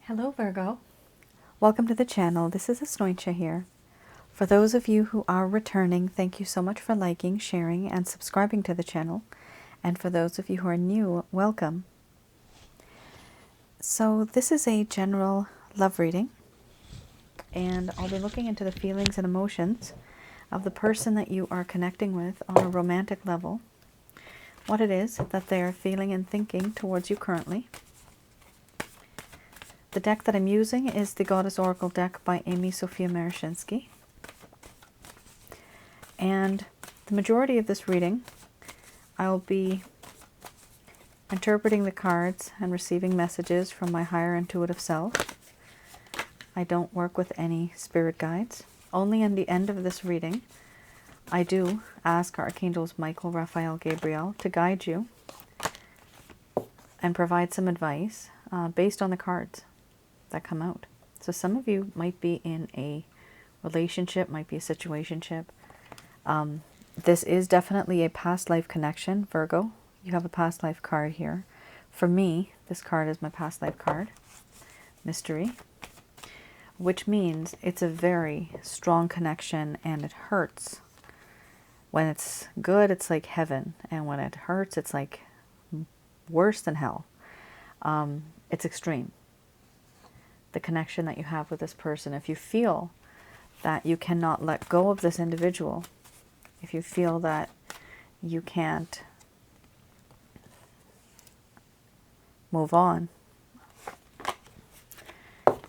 Hello Virgo, welcome to the channel. This is Asnointia here. For those of you who are returning, thank you so much for liking, sharing, and subscribing to the channel. And for those of you who are new, welcome. So this is a general love reading, and I'll be looking into the feelings and emotions of the person that you are connecting with on a romantic level, what it is that they are feeling and thinking towards you currently. The deck that I'm using is the Goddess Oracle deck by Amy Sophia Marashinsky. And the majority of this reading, I'll be interpreting the cards and receiving messages from my higher intuitive self. I don't work with any spirit guides. Only in the end of this reading, I do ask Archangels Michael, Raphael, Gabriel to guide you and provide some advice based on the cards that come out. So some of you might be in a relationship, might be a situationship. This is definitely a past life connection, Virgo. You have a past life card here. For me, this card is my past life card, Mystery, which means it's a very strong connection and it hurts. When it's good, it's like heaven. And when it hurts, it's like worse than hell. It's extreme. The connection that you have with this person. If you feel that you cannot let go of this individual, if you feel that you can't move on,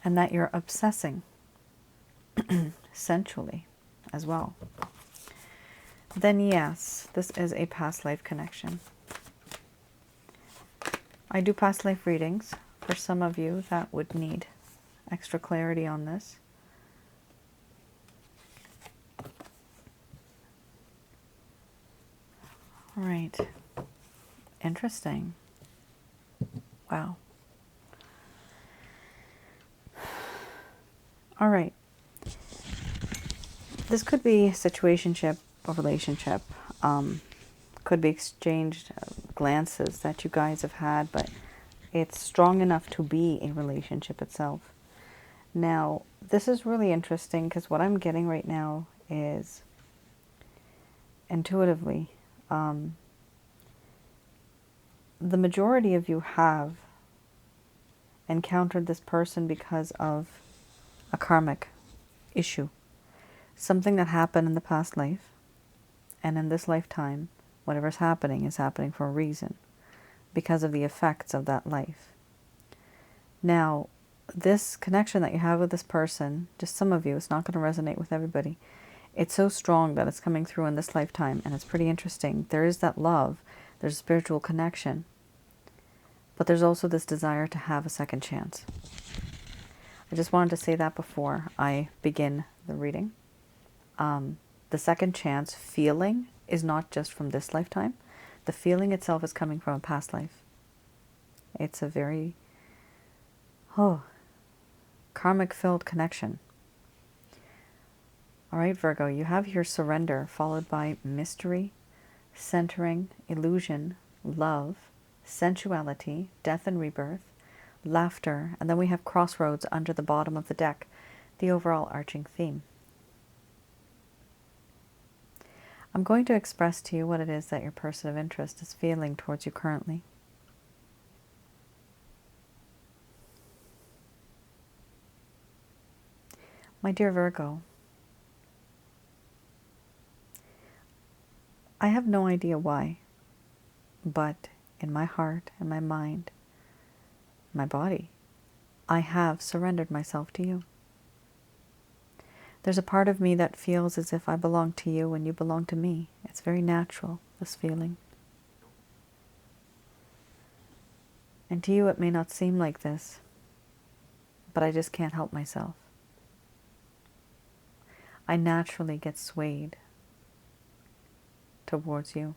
and that you're obsessing sensually as well, then yes, this is a past life connection. I do past life readings for some of you that would need extra clarity on this. All right. Interesting. Wow. All right. This could be a situationship or relationship. Could be exchanged glances that you guys have had, but it's strong enough to be a relationship itself. Now, this is really interesting because what I'm getting right now is intuitively, the majority of you have encountered this person because of a karmic issue. Something that happened in the past life, and in this lifetime, whatever's happening is happening for a reason, because of the effects of that life. Now, this connection that you have with this person, just some of you, it's not going to resonate with everybody. It's so strong that it's coming through in this lifetime, and it's pretty interesting. There is that love, there's a spiritual connection, but there's also this desire to have a second chance. I just wanted to say that before I begin the reading. The second chance feeling is not just from this lifetime. The feeling itself is coming from a past life. It's a very, karmic-filled connection. All right, Virgo, you have here surrender, followed by mystery, centering, illusion, love, sensuality, death and rebirth, laughter, and then we have crossroads under the bottom of the deck, the overall arching theme. I'm going to express to you what it is that your person of interest is feeling towards you currently. My dear Virgo, I have no idea why, but in my heart and my mind, my body, I have surrendered myself to you. There's a part of me that feels as if I belong to you and you belong to me. It's very natural, this feeling. And to you it may not seem like this, but I just can't help myself. I naturally get swayed towards you.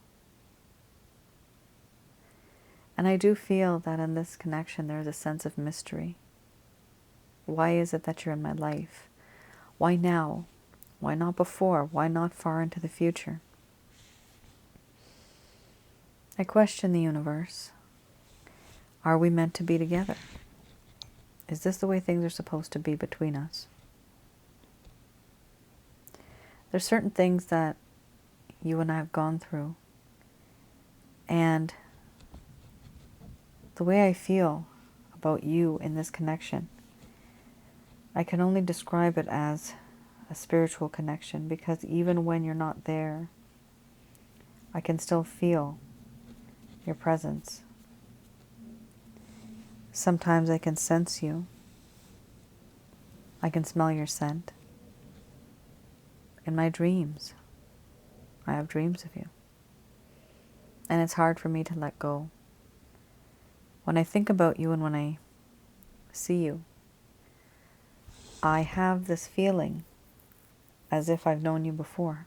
And I do feel that in this connection there is a sense of mystery. Why is it that you're in my life? Why now? Why not before? Why not far into the future? I question the universe. Are we meant to be together? Is this the way things are supposed to be between us? There's certain things that you and I have gone through, and the way I feel about you in this connection, I can only describe it as a spiritual connection, because even when you're not there, I can still feel your presence. Sometimes I can sense you. I can smell your scent. In my dreams, I have dreams of you. And it's hard for me to let go. When I think about you and when I see you, I have this feeling as if I've known you before.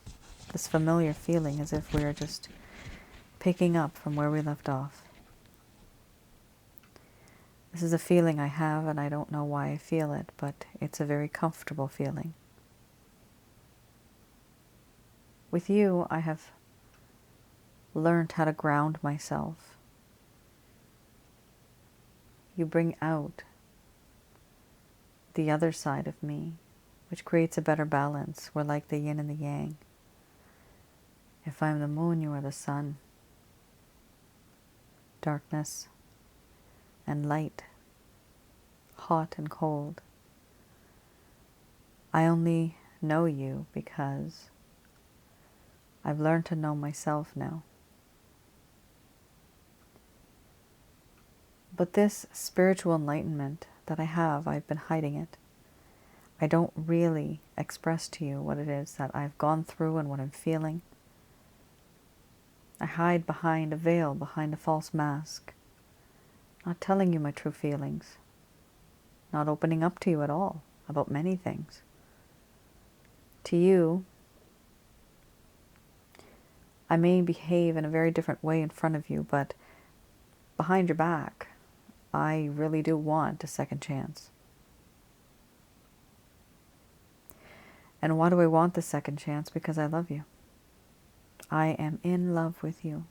This familiar feeling as if we're just picking up from where we left off. This is a feeling I have, and I don't know why I feel it, but it's a very comfortable feeling. With you, I have learned how to ground myself. You bring out the other side of me, which creates a better balance. We're like the yin and the yang. If I'm the moon, you are the sun. Darkness and light, hot and cold. I only know you because I've learned to know myself now. But this spiritual enlightenment that I have, I've been hiding it. I don't really express to you what it is that I've gone through and what I'm feeling. I hide behind a veil, behind a false mask, not telling you my true feelings, not opening up to you at all about many things. To you, I may behave in a very different way in front of you, but behind your back, I really do want a second chance. And why do I want the second chance? Because I love you. I am in love with you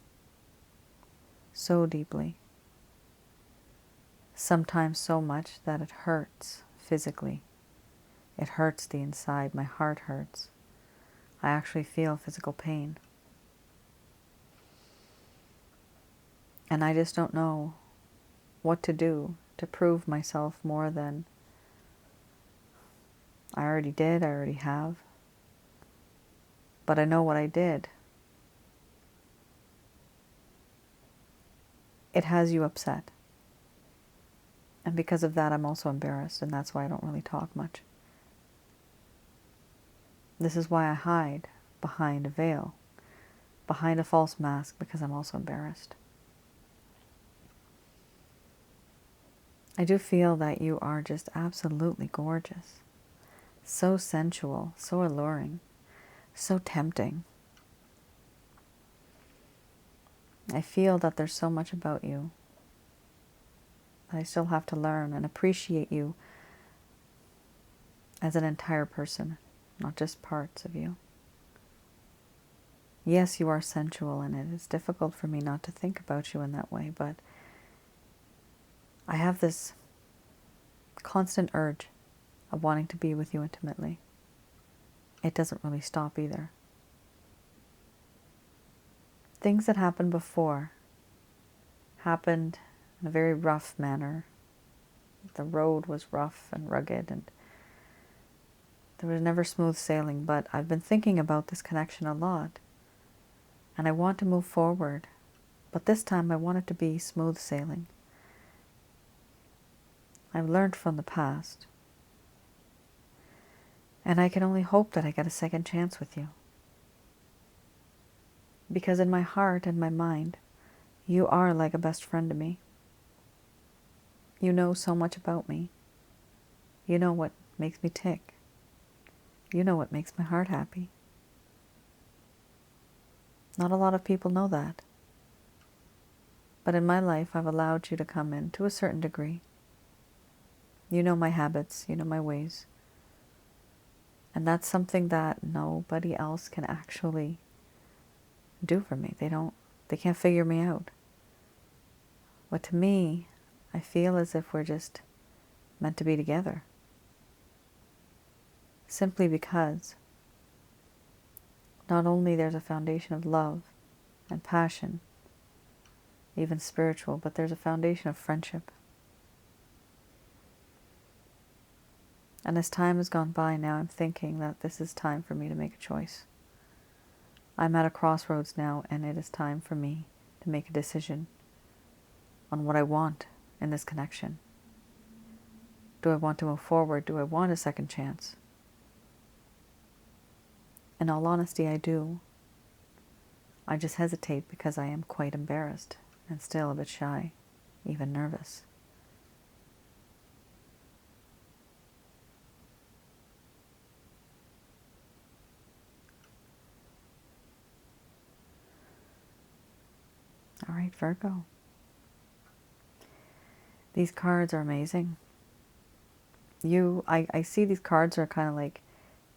so deeply. Sometimes so much that it hurts physically. It hurts the inside. My heart hurts. I actually feel physical pain. And I just don't know what to do to prove myself more than I already did, I already have. But I know what I did. It has you upset. And because of that, I'm also embarrassed, and that's why I don't really talk much. This is why I hide behind a veil, behind a false mask, because I'm also embarrassed. I do feel that you are just absolutely gorgeous. So sensual, so alluring, so tempting. I feel that there's so much about you that I still have to learn and appreciate you as an entire person, not just parts of you. Yes, you are sensual, and it is difficult for me not to think about you in that way, but I have this constant urge of wanting to be with you intimately. It doesn't really stop either. Things that happened before happened in a very rough manner. The road was rough and rugged, and there was never smooth sailing, but I've been thinking about this connection a lot, and I want to move forward, but this time I want it to be smooth sailing. I've learned from the past, and I can only hope that I get a second chance with you. Because in my heart and my mind, you are like a best friend to me. You know so much about me. You know what makes me tick. You know what makes my heart happy. Not a lot of people know that. But in my life, I've allowed you to come in to a certain degree. You know my habits, you know my ways. And that's something that nobody else can actually do for me. They can't figure me out. But to me, I feel as if we're just meant to be together. Simply because not only there's a foundation of love and passion, even spiritual, but there's a foundation of friendship. And as time has gone by now, I'm thinking that this is time for me to make a choice. I'm at a crossroads now, and it is time for me to make a decision on what I want in this connection. Do I want to move forward? Do I want a second chance? In all honesty, I do. I just hesitate because I am quite embarrassed and still a bit shy, even nervous. All right, Virgo. These cards are amazing. I see these cards are kind of like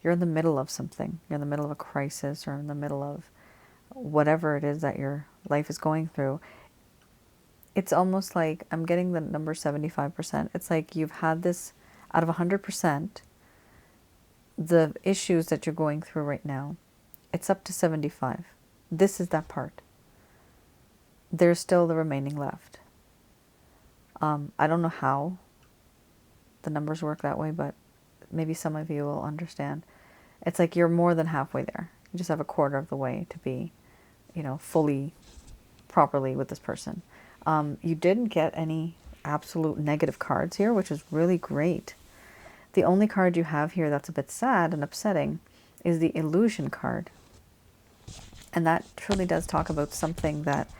you're in the middle of something. You're in the middle of a crisis or in the middle of whatever it is that your life is going through. It's almost like I'm getting the number 75%. It's like you've had this out of 100%, the issues that you're going through right now, it's up to 75. This is that part. There's still the remaining left. I don't know how the numbers work that way, but maybe some of you will understand. It's like you're more than halfway there. You just have a quarter of the way to be, fully, properly with this person. You didn't get any absolute negative cards here, which is really great. The only card you have here that's a bit sad and upsetting is the illusion card. And that truly does talk about something that,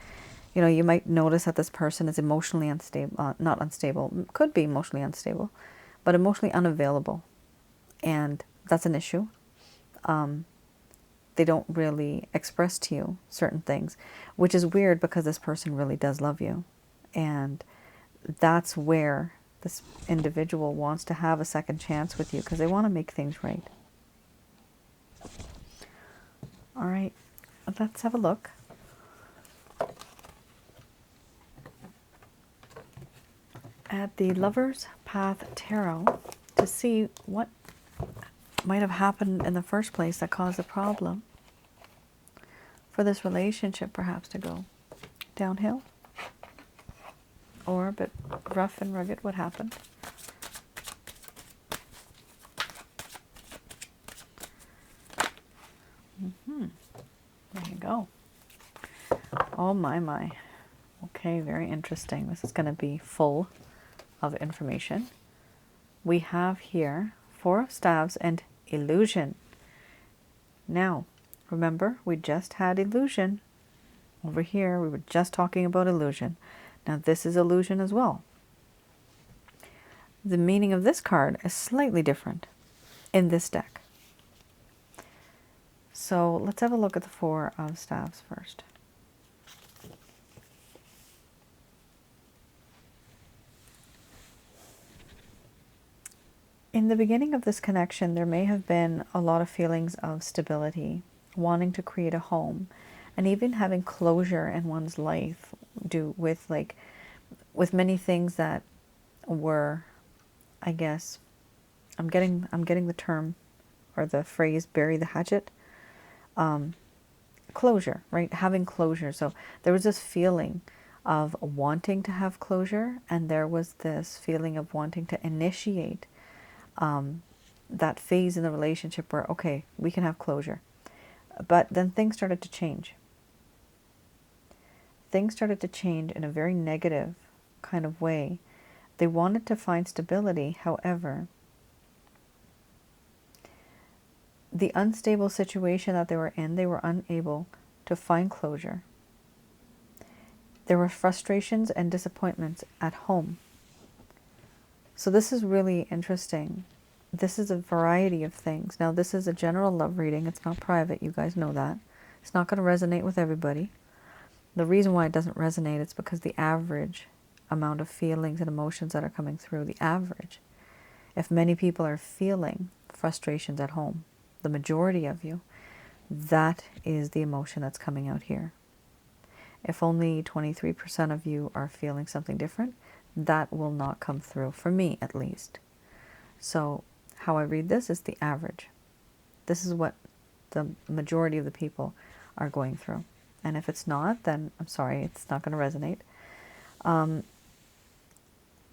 you might notice that this person is emotionally unstable, not unstable, could be emotionally unstable, but emotionally unavailable. And that's an issue. They don't really express to you certain things, which is weird because this person really does love you. And that's where this individual wants to have a second chance with you because they want to make things right. All right, let's have a look. At the Lover's Path Tarot to see what might have happened in the first place that caused the problem for this relationship perhaps to go downhill or a bit rough and rugged. What happened? There you go. Oh my. Okay, very interesting. This is going to be full of information. We have here 4 of Staves and illusion. Now, remember, we just had illusion. Over here, we were just talking about illusion. Now, this is illusion as well. The meaning of this card is slightly different in this deck. So, let's have a look at the 4 of Staves first. In the beginning of this connection, there may have been a lot of feelings of stability, wanting to create a home, and even having closure in one's life with many things that were, I guess, I'm getting the term or the phrase bury the hatchet. Closure, right? Having closure. So there was this feeling of wanting to have closure, and there was this feeling of wanting to initiate that phase in the relationship where, okay, we can have closure. But then things started to change. Things started to change in a very negative kind of way. They wanted to find stability, however, the unstable situation that they were in, they were unable to find closure. There were frustrations and disappointments at home. So this is really interesting. This is a variety of things. Now, this is a general love reading. It's not private. You guys know that. It's not going to resonate with everybody. The reason why it doesn't resonate is because the average amount of feelings and emotions that are coming through, the average, if many people are feeling frustrations at home, the majority of you, that is the emotion that's coming out here. If only 23% of you are feeling something different, that will not come through, for me at least. So how I read this is the average. This is what the majority of the people are going through. And if it's not, then I'm sorry, it's not going to resonate.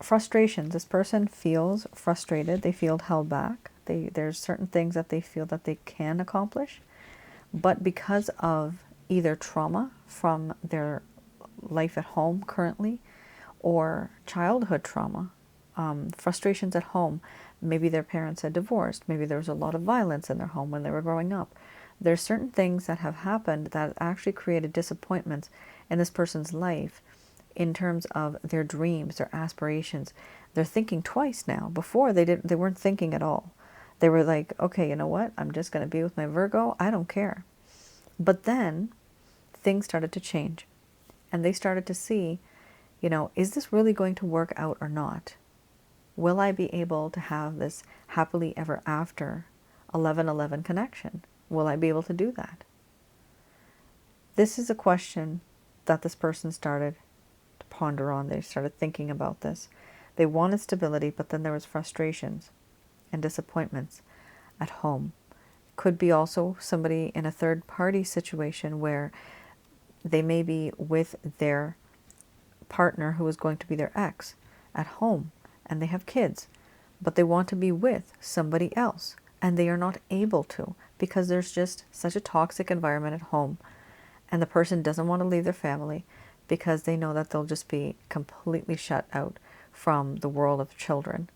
Frustrations. This person feels frustrated. They feel held back. There's certain things that they feel that they can accomplish, but because of either trauma from their life at home currently or childhood trauma, frustrations at home, maybe their parents had divorced, maybe there was a lot of violence in their home when they were growing up. There's certain things that have happened that actually created disappointments in this person's life in terms of their dreams, their aspirations. They're thinking twice now. Before they weren't thinking at all. They were like, okay, you know what? I'm just going to be with my Virgo. I don't care. But then things started to change, and they started to see, is this really going to work out or not? Will I be able to have this happily ever after 1111 connection? Will I be able to do that? This is a question that this person started to ponder on. They started thinking about this. They wanted stability, but then there was frustrations and disappointments at home. Could be also somebody in a third party situation where they may be with their partner who is going to be their ex at home, and they have kids, but they want to be with somebody else, and they are not able to because there's just such a toxic environment at home, and the person doesn't want to leave their family because they know that they'll just be completely shut out from the world of children.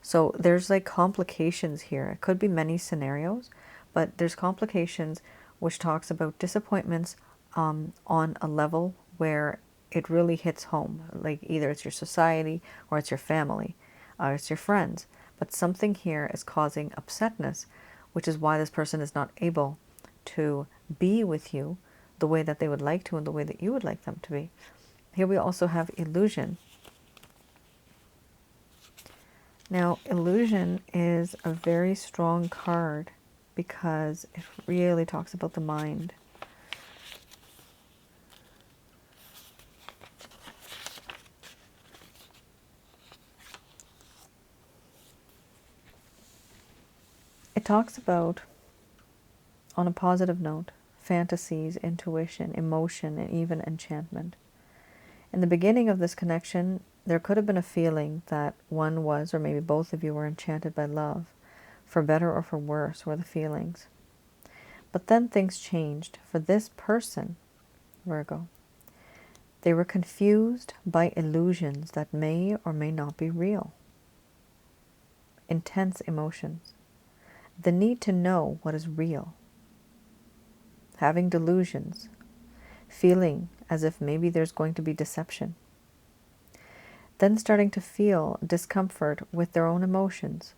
So there's like complications here. It could be many scenarios, but there's complications which talks about disappointments on a level where it really hits home. Like either it's your society or it's your family or it's your friends. But something here is causing upsetness, which is why this person is not able to be with you the way that they would like to and the way that you would like them to be. Here we also have illusion. Now, illusion is a very strong card because it really talks about the mind. It talks about, on a positive note, fantasies, intuition, emotion, and even enchantment. In the beginning of this connection, there could have been a feeling that one was, or maybe both of you were enchanted by love. For better or for worse were the feelings. But then things changed for this person, Virgo. They were confused by illusions that may or may not be real. Intense emotions. The need to know what is real. Having delusions. Feeling as if maybe there's going to be deception. Then starting to feel discomfort with their own emotions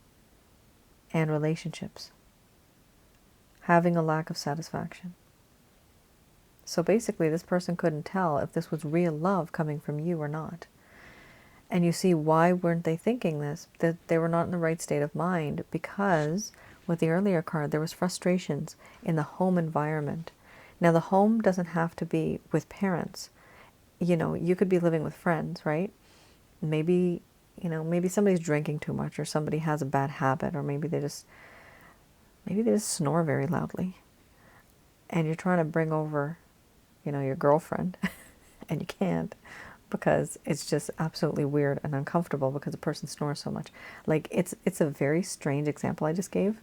and relationships. Having a lack of satisfaction. So basically this person couldn't tell if this was real love coming from you or not. And you see, why weren't they thinking this? That they were not in the right state of mind, because with the earlier card there was frustrations in the home environment. Now the home doesn't have to be with parents. You could be living with friends, right? Maybe, maybe somebody's drinking too much, or somebody has a bad habit, or maybe they just snore very loudly. And you're trying to bring over, your girlfriend, and you can't because it's just absolutely weird and uncomfortable because the person snores so much. Like, it's a very strange example I just gave.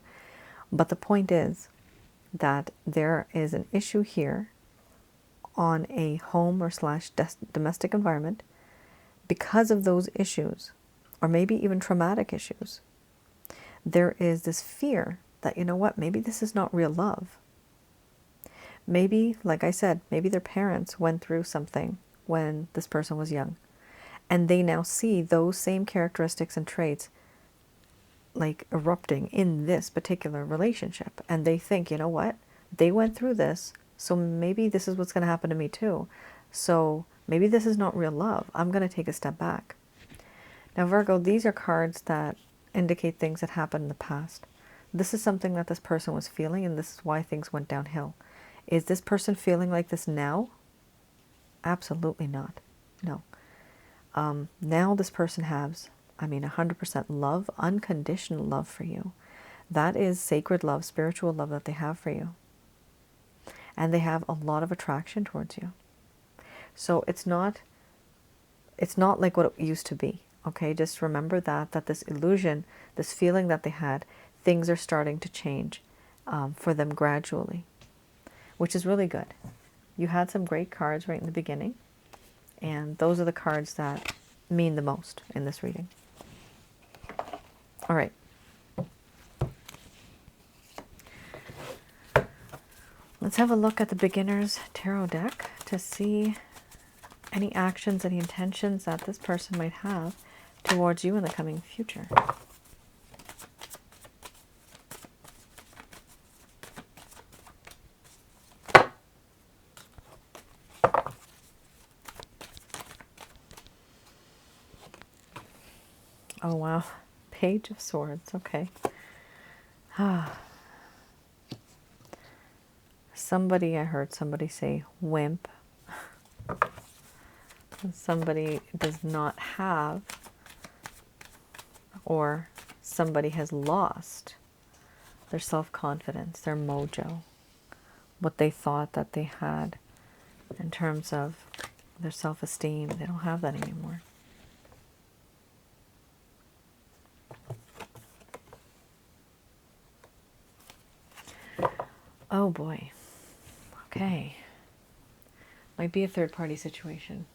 But the point is that there is an issue here on a home or / domestic environment because of those issues, or maybe even traumatic issues. There is this fear that, maybe this is not real love. Maybe, like I said, maybe their parents went through something when this person was young, and they now see those same characteristics and traits like erupting in this particular relationship, and they think, they went through this, so maybe this is what's going to happen to me too. So maybe this is not real love. I'm going to take a step back. Now, Virgo, these are cards that indicate things that happened in the past. This is something that this person was feeling, and this is why things went downhill. Is this person feeling like this now? Absolutely not. No. Now this person has, 100% love, unconditional love for you. That is sacred love, spiritual love that they have for you. And they have a lot of attraction towards you. So it's not like what it used to be. Okay, just remember that this illusion, this feeling that they had, things are starting to change for them gradually, which is really good. You had some great cards right in the beginning, and those are the cards that mean the most in this reading. All right. Let's have a look at the beginner's tarot deck to see any actions, any intentions that this person might have towards you in the coming future. Oh, wow. Page of Swords. Okay. Somebody, I heard somebody say wimp. Somebody does not have, or somebody has lost their self-confidence, their mojo, what they thought that they had in terms of their self-esteem. They don't have that anymore. Oh boy. Okay. Might be a third-party situation.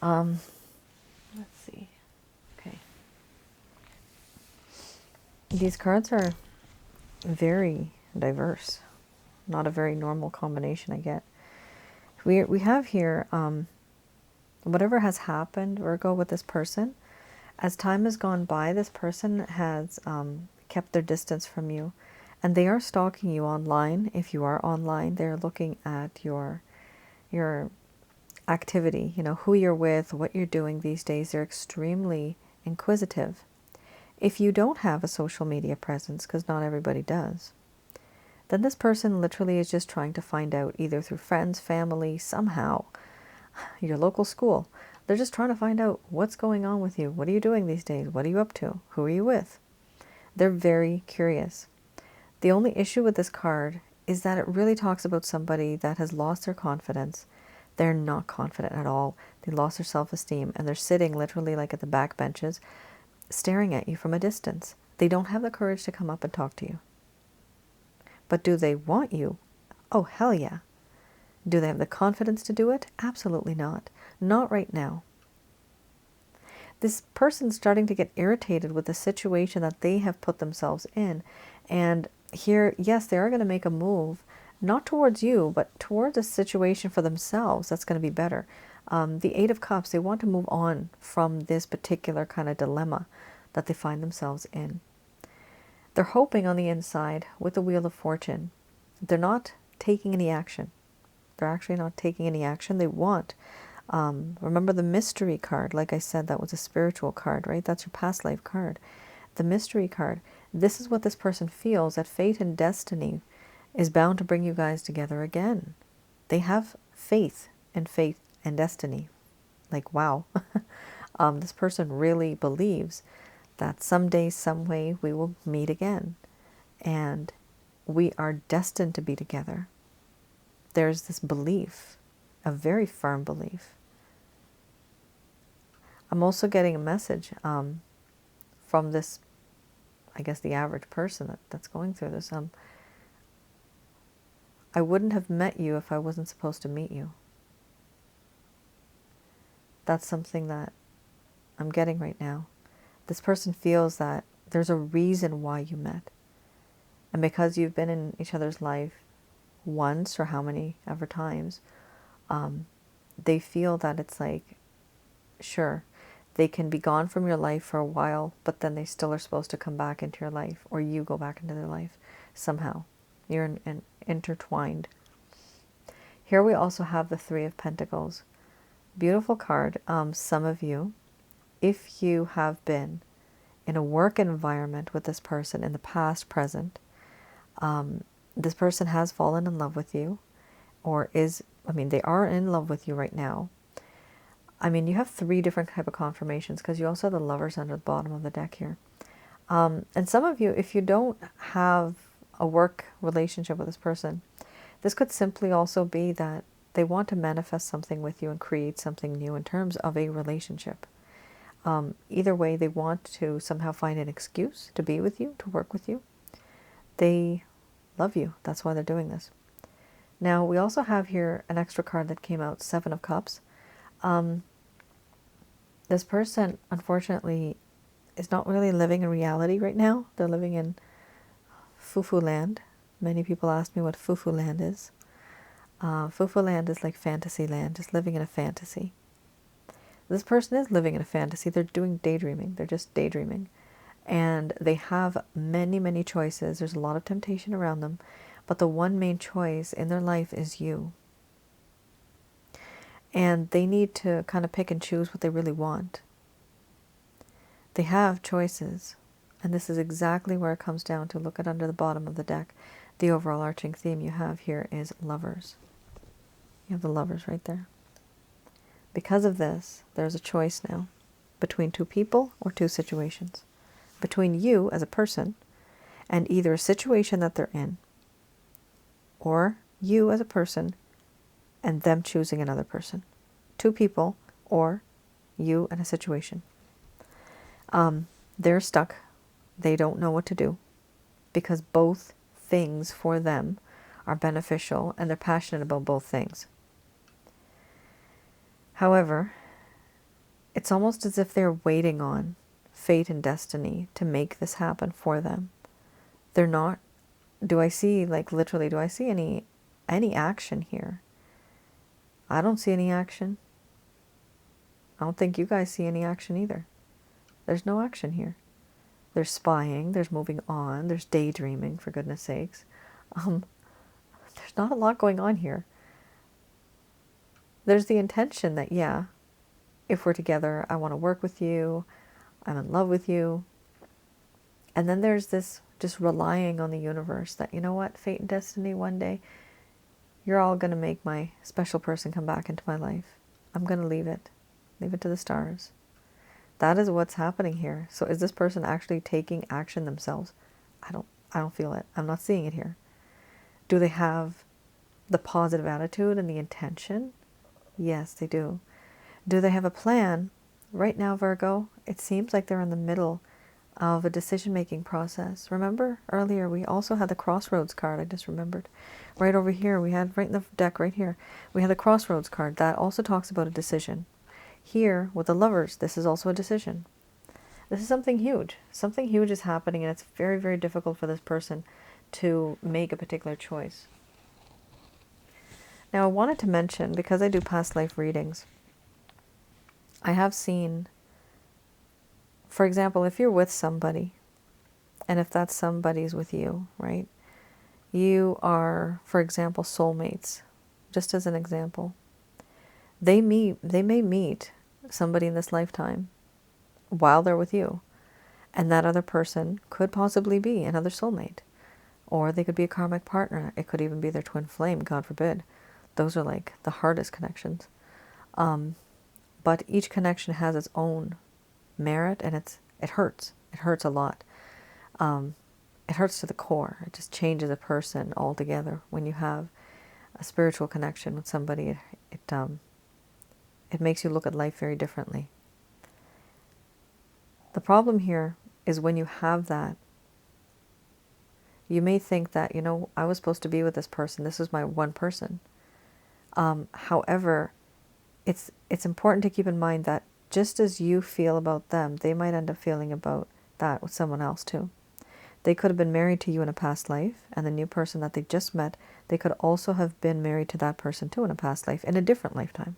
Let's see. Okay. These cards are very diverse. Not a very normal combination I get. We have here, whatever has happened, Virgo, with this person, as time has gone by, this person has kept their distance from you. And they are stalking you online. If you are online, they're looking at your activity, who you're with, what you're doing these days. They're extremely inquisitive. If you don't have a social media presence, because not everybody does, then this person literally is just trying to find out, either through friends, family, somehow, your local school. They're just trying to find out what's going on with you. What are you doing these days? What are you up to? Who are you with? They're very curious. The only issue with this card is that it really talks about somebody that has lost their confidence. They're not confident at all. They lost their self-esteem, and they're sitting literally like at the back benches, staring at you from a distance. They don't have the courage to come up and talk to you. But do they want you? Oh, hell yeah. Do they have the confidence to do it? Absolutely not. Not right now. This person's starting to get irritated with the situation that they have put themselves in. And here, yes, they are going to make a move, not towards you, but towards a situation for themselves that's going to be better. The Eight of Cups, they want to move on from this particular kind of dilemma that they find themselves in. They're hoping on the inside with the Wheel of Fortune. They're not taking any action. They're actually not taking any action. They want, remember the Mystery card, like I said, that was a spiritual card, right? That's your past life card. The Mystery card. This is what this person feels, that fate and destiny is bound to bring you guys together again. They have faith in fate and destiny. Like, wow. This person really believes that someday, some way, we will meet again. And we are destined to be together. There's this belief, a very firm belief. I'm also getting a message from this, I guess, the average person that's going through this. I wouldn't have met you if I wasn't supposed to meet you. That's something that I'm getting right now. This person feels that there's a reason why you met. And because you've been in each other's life once, or how many ever times, they feel that it's like, sure, they can be gone from your life for a while, but then they still are supposed to come back into your life, or you go back into their life somehow. You're intertwined. Here we also have the Three of Pentacles. Beautiful card. Some of you, if you have been in a work environment with this person in the past, present, this person has fallen in love with you, or is, they are in love with you right now. I mean, you have 3 different type of confirmations because you also have the Lovers under the bottom of the deck here. And some of you, if you don't have a work relationship with this person, this could simply also be that they want to manifest something with you and create something new in terms of a relationship. Either way, they want to somehow find an excuse to be with you, to work with you. They love you. That's why they're doing this. Now, we also have here an extra card that came out, 7 of Cups. This person, unfortunately, is not really living in reality right now. They're living in foo-foo land. Many people ask me what foo-foo land is. Foo-foo land is like fantasy land, just living in a fantasy. This person is living in a fantasy. They're doing daydreaming. They're just daydreaming. And they have many, many choices. There's a lot of temptation around them. But the one main choice in their life is you. And they need to kind of pick and choose what they really want. They have choices. And this is exactly where it comes down to. Look at under the bottom of the deck. The overall arching theme you have here is Lovers. You have the Lovers right there. Because of this, there's a choice now between 2 people or 2 situations. Between you as a person and either a situation that they're in, or you as a person and them choosing another person. 2 people or you and a situation. They're stuck. They don't know what to do because both things for them are beneficial and they're passionate about both things. However, it's almost as if they're waiting on fate and destiny to make this happen for them. They're not, do I see, like literally, do I see any action here? I don't see any action. I don't think you guys see any action either. There's no action here. There's spying, there's moving on, there's daydreaming, for goodness sakes. There's not a lot going on here. There's the intention that, yeah, if we're together, I want to work with you, I'm in love with you. And then there's this just relying on the universe that, you know what, fate and destiny, one day, you're all going to make my special person come back into my life. I'm going to leave it to the stars. That is what's happening here. So is this person actually taking action themselves? I don't feel it. I'm not seeing it here. Do they have the positive attitude and the intention? Yes, they do. Do they have a plan? Right now, Virgo, it seems like they're in the middle of a decision-making process. Remember earlier we also had the crossroads card. I just remembered. Right over here, we had, right in the deck right here, we had the crossroads card. That also talks about a decision. Here, with the Lovers, this is also a decision. This is something huge. Something huge is happening, and it's very, very difficult for this person to make a particular choice. Now, I wanted to mention, because I do past life readings, I have seen, for example, if you're with somebody, and if that somebody's with you, right? You are, for example, soulmates, just as an example. They may meet somebody in this lifetime while they're with you. And that other person could possibly be another soulmate. Or they could be a karmic partner. It could even be their twin flame, God forbid. Those are like the hardest connections. But each connection has its own merit, and it hurts. It hurts a lot. It hurts to the core. It just changes a person altogether. When you have a spiritual connection with somebody, it makes you look at life very differently. The problem here is when you have that, you may think that, you know, I was supposed to be with this person. This is my one person. However, it's important to keep in mind that just as you feel about them, they might end up feeling about that with someone else too. They could have been married to you in a past life, and the new person that they just met, they could also have been married to that person too in a past life, in a different lifetime.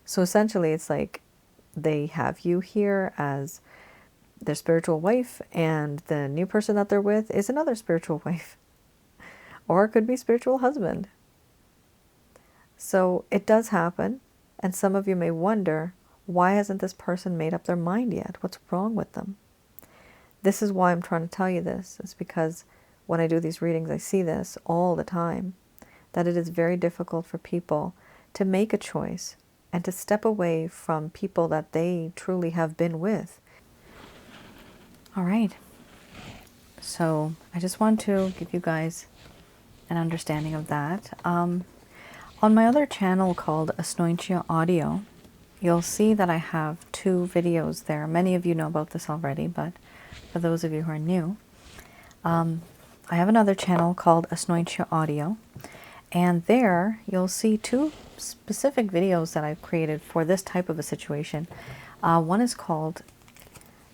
So essentially, it's like they have you here as their spiritual wife, and the new person that they're with is another spiritual wife. Or it could be spiritual husband. So it does happen, and some of you may wonder, why hasn't this person made up their mind yet? What's wrong with them? This is why I'm trying to tell you this. It's because when I do these readings, I see this all the time, that it is very difficult for people to make a choice and to step away from people that they truly have been with. All right. So I just want to give you guys an understanding of that. On my other channel called Asnointia Audio, you'll see that I have 2 videos there. Many of you know about this already, but for those of you who are new, I have another channel called Asnointia Audio, and there you'll see 2 specific videos that I've created for this type of a situation. One is called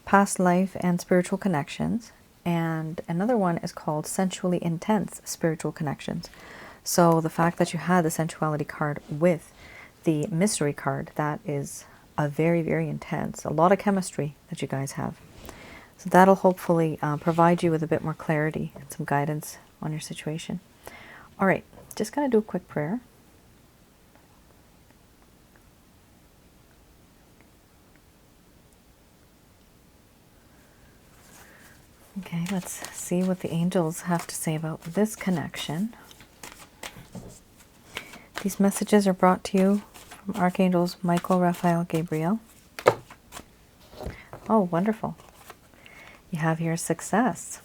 Past Life and Spiritual Connections, and another one is called Sensually Intense Spiritual Connections. So the fact that you had the sensuality card with the mystery card, that is a very, very intense, a lot of chemistry that you guys have. So that'll hopefully provide you with a bit more clarity and some guidance on your situation. All right, just going to do a quick prayer. Okay, let's see what the angels have to say about this connection. These messages are brought to you from Archangels Michael, Raphael, Gabriel. Oh, wonderful. You have here success.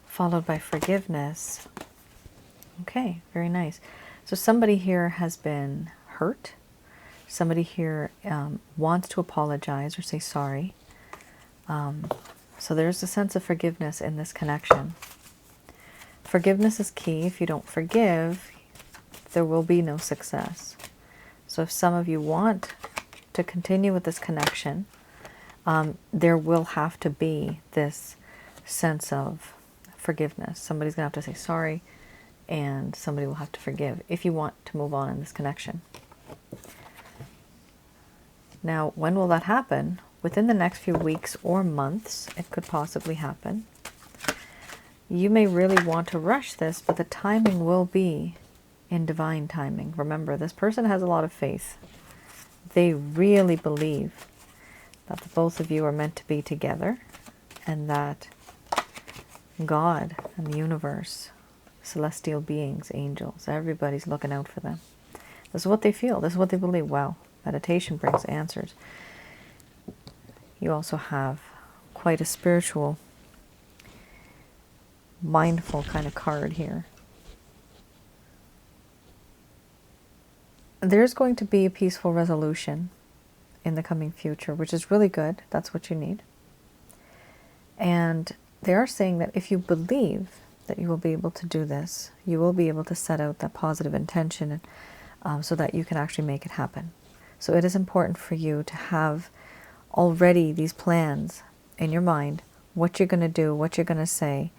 Followed by forgiveness. Okay, very nice. So somebody here has been hurt. Somebody here wants to apologize or say sorry. So there's a sense of forgiveness in this connection. Forgiveness is key. If you don't forgive, there will be no success. So if some of you want to continue with this connection, there will have to be this sense of forgiveness. Somebody's going to have to say sorry, and somebody will have to forgive if you want to move on in this connection. Now, when will that happen? Within the next few weeks or months, it could possibly happen. You may really want to rush this, but the timing will be in divine timing. Remember, this person has a lot of faith. They really believe that the both of you are meant to be together, and that God and the universe, celestial beings, angels, everybody's looking out for them. This is what they feel. This is what they believe. Wow, meditation brings answers. You also have quite a spiritual, mindful kind of card here. There's going to be a peaceful resolution in the coming future, which is really good. That's what you need. And they are saying that if you believe that you will be able to do this, you will be able to set out that positive intention so that you can actually make it happen. So it is important for you to have already these plans in your mind, what you're going to do, what you're going to say,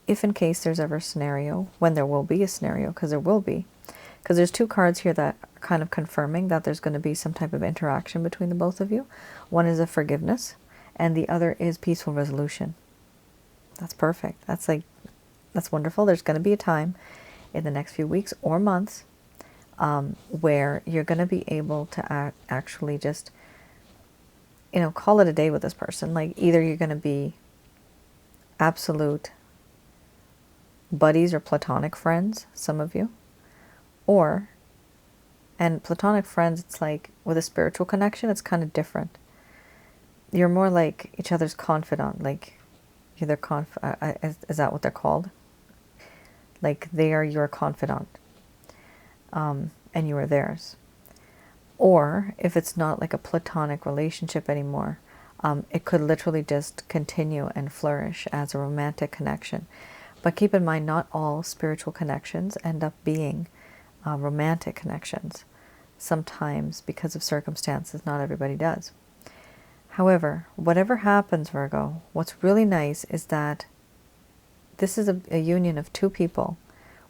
if in case there's ever a scenario, when there will be a scenario, because there will be. Because there's 2 cards here that are kind of confirming that there's going to be some type of interaction between the both of you. One is a forgiveness, and the other is peaceful resolution. That's perfect. That's wonderful. There's going to be a time in the next few weeks or months where you're going to be able to actually just, call it a day with this person. Like, either you're going to be absolute buddies or platonic friends, some of you, and platonic friends, it's like with a spiritual connection, it's kind of different. You're more like each other's confidant, like you're their is that what they're called? Like they are your confidant, and you are theirs. Or if it's not like a platonic relationship anymore, it could literally just continue and flourish as a romantic connection. But keep in mind, not all spiritual connections end up being romantic connections. Sometimes, because of circumstances, not everybody does. However, whatever happens, Virgo, what's really nice is that this is a union of 2 people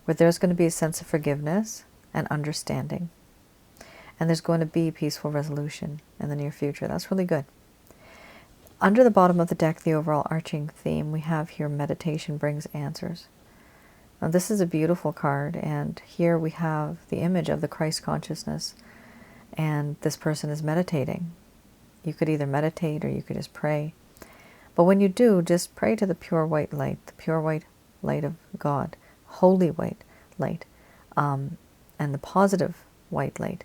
where there's going to be a sense of forgiveness and understanding. And there's going to be peaceful resolution in the near future. That's really good. Under the bottom of the deck, the overall arching theme, we have here meditation brings answers. Now this is a beautiful card, and here we have the image of the Christ consciousness, and this person is meditating. You could either meditate or you could just pray. But when you do, just pray to the pure white light, the pure white light of God, holy white light, and the positive white light,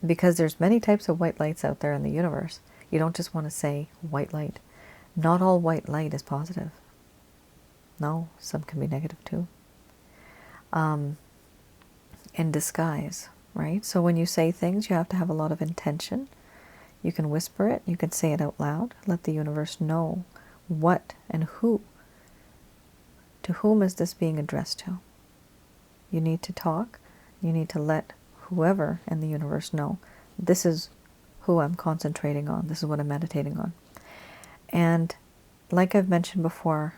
because there's many types of white lights out there in the universe. You don't just want to say white light. Not all white light is positive. No, some can be negative too. In disguise, right? So when you say things, you have to have a lot of intention. You can whisper it, you can say it out loud, let the universe know what and who. To whom is this being addressed to? You need to talk, you need to let whoever in the universe know, this is who I'm concentrating on, this is what I'm meditating on. And like I've mentioned before,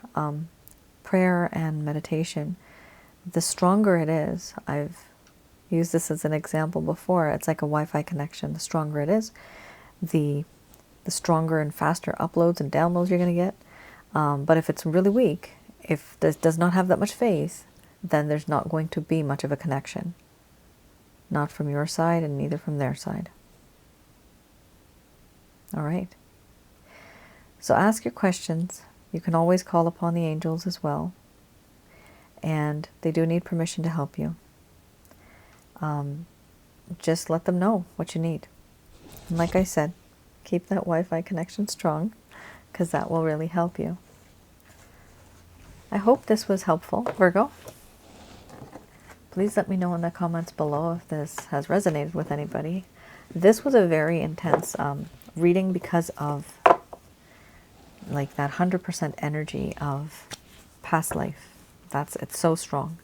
prayer and meditation, the stronger it is, I've used this as an example before, it's like a Wi-Fi connection. The stronger it is, the stronger and faster uploads and downloads you're going to get. But if it's really weak, if this does not have that much faith, then there's not going to be much of a connection. Not from your side and neither from their side. All right. So ask your questions. You can always call upon the angels as well. And they do need permission to help you. Just let them know what you need. And like I said, keep that Wi-Fi connection strong, because that will really help you. I hope this was helpful, Virgo. Please let me know in the comments below if this has resonated with anybody. This was a very intense reading because of like that 100% energy of past life. It's so strong.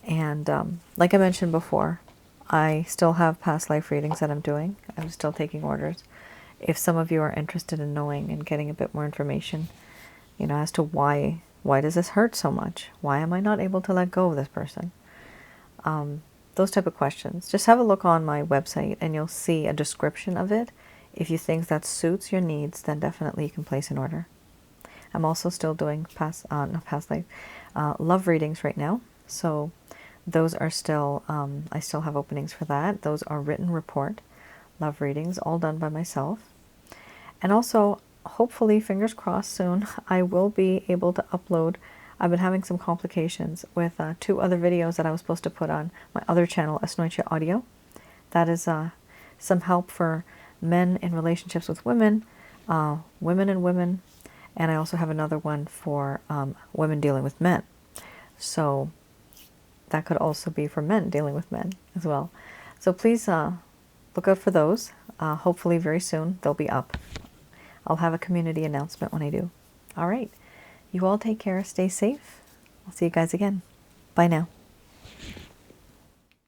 And like I mentioned before, I still have past life readings that I'm doing. I'm still taking orders. If some of you are interested in knowing and getting a bit more information, you know, as to why does this hurt so much? Why am I not able to let go of this person? Those type of questions. Just have a look on my website and you'll see a description of it. If you think that suits your needs, then definitely you can place an order. I'm also still doing love readings right now. So those are still, I still have openings for that. Those are written report love readings, all done by myself. And also, hopefully, fingers crossed soon, I will be able to upload. I've been having some complications with 2 other videos that I was supposed to put on my other channel, Asnointia Audio. That is some help for men in relationships with women, women and women, and I also have another one for women dealing with men. So that could also be for men dealing with men as well. So please look out for those. Hopefully very soon they'll be up. I'll have a community announcement when I do. All right. You all take care. Stay safe. I'll see you guys again. Bye now.